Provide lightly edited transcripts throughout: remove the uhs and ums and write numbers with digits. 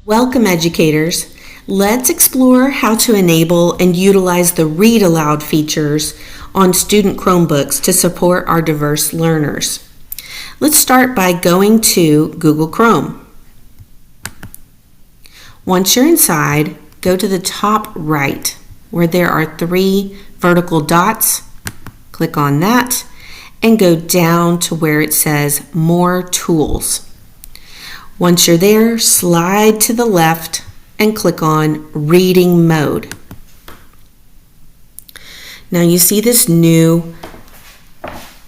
Welcome, educators. Let's explore how to enable and utilize the Read Aloud features on student Chromebooks to support our diverse learners. Let's start by going to Google Chrome. Once you're inside, go to the top right where there are 3 vertical dots. Click on that and go down to where it says More Tools. Once you're there, slide to the left and click on Reading Mode. Now you see this new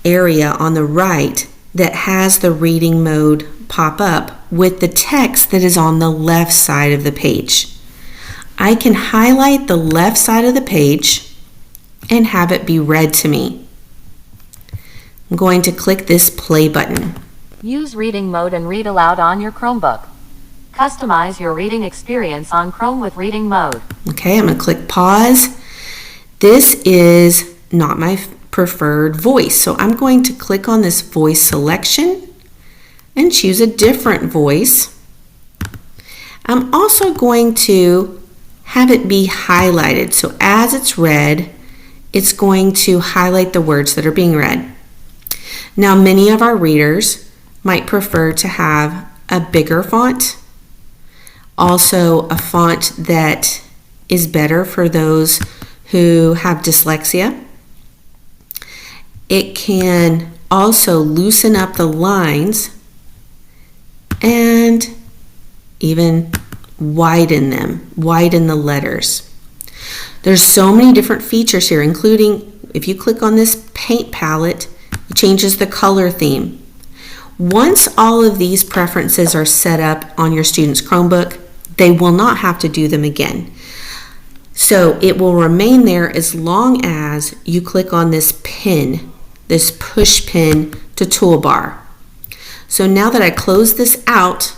area on the right that has the reading mode pop up with the text that is on the left side of the page. I can highlight the left side of the page and have it be read to me. I'm going to click this play button. Use reading mode and read aloud on your Chromebook. Customize your reading experience on Chrome with reading mode. Okay, I'm going to click pause. This is not my preferred voice, so I'm going to click on this voice selection and choose a different voice. I'm also going to have it be highlighted, so as it's read, it's going to highlight the words that are being read. Now, many of our readers might prefer to have a bigger font, also a font that is better for those who have dyslexia. It can also loosen up the lines and even widen them, widen the letters. There's so many different features here, including if you click on this paint palette, it changes the color theme. Once all of these preferences are set up on your student's Chromebook, they will not have to do them again. So it will remain there as long as you click on this pin, this push pin to toolbar. So now that I close this out,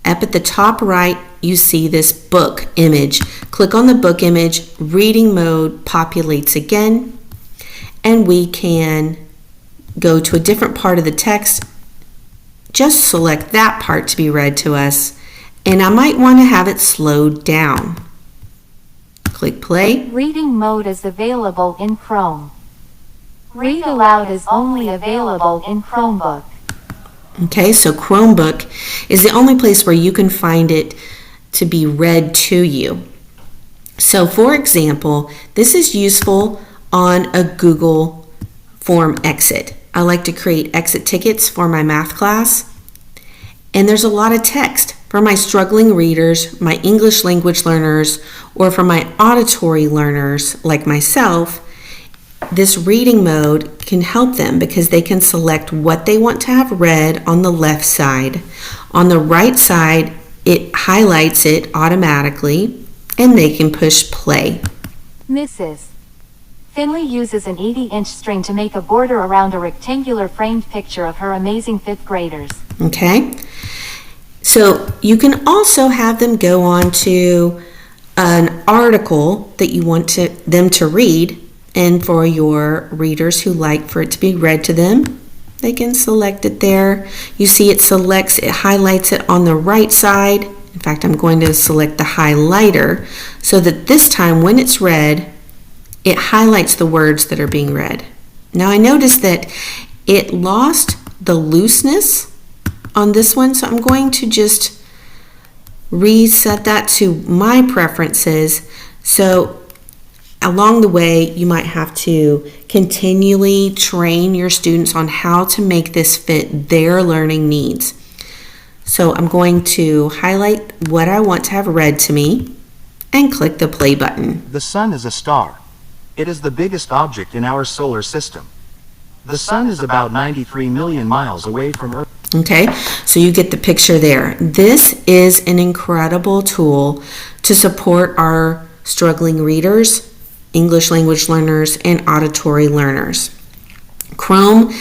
up at the top right, you see this book image. Click on the book image, reading mode populates again, and we can go to a different part of the text. Just select that part to be read to us, and I might want to have it slowed down. Click play. Reading mode is available in Chrome. Read aloud is only available in Chromebook. Okay, so Chromebook is the only place where you can find it to be read to you. So for example, this is useful on a Google Form exit. I like to create exit tickets for my math class, and there's a lot of text for my struggling readers, my English language learners, or for my auditory learners like myself. This reading mode can help them because they can select what they want to have read on the left side. On the right side, it highlights it automatically, and they can push play. Mrs. Finley uses an 80-inch string to make a border around a rectangular framed picture of her amazing 5th graders. Okay, so you can also have them go on to an article that you want them to read, and for your readers who like for it to be read to them, they can select it there. You see it highlights it on the right side. In fact, I'm going to select the highlighter so that this time when it's read, it highlights the words that are being read. Now I noticed that it lost the looseness on this one, so I'm going to just reset that to my preferences. So along the way, you might have to continually train your students on how to make this fit their learning needs. So I'm going to highlight what I want to have read to me and click the play button. The sun is a star. It is the biggest object in our solar system. The sun is about 93 million miles away from Earth. Okay, so you get the picture there. This is an incredible tool to support our struggling readers, English language learners, and auditory learners. Chromebooks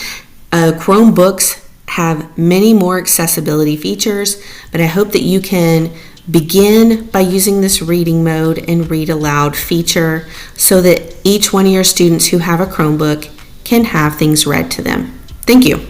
have many more accessibility features, but I hope that you can begin by using this reading mode and read aloud feature so that each one of your students who have a Chromebook can have things read to them. Thank you.